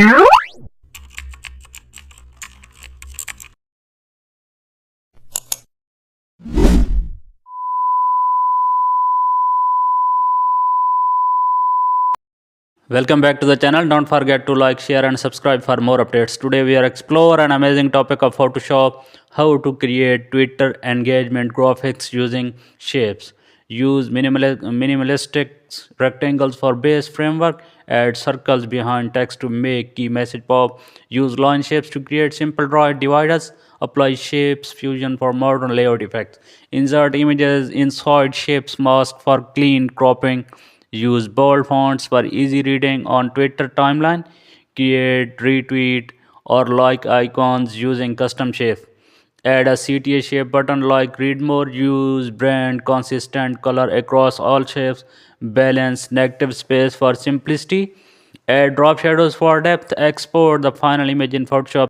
Welcome back to the channel. Don't forget to like, share and subscribe for more updates. Today we are explore an amazing topic of Photoshop, how to create Twitter engagement graphics using shapes. Use minimalistic rectangles for base framework. Add circles behind text to make key message pop. Use line shapes to create simple dividers. Apply shapes fusion for modern layout effects. Insert images inside shapes mask for clean cropping. Use bold fonts for easy reading on Twitter timeline. Create, retweet, or like icons using custom shapes. Add a CTA shape button like read more. Use brand consistent color across all shapes. Balance negative space for simplicity. Add drop shadows for depth. Export the final image in Photoshop.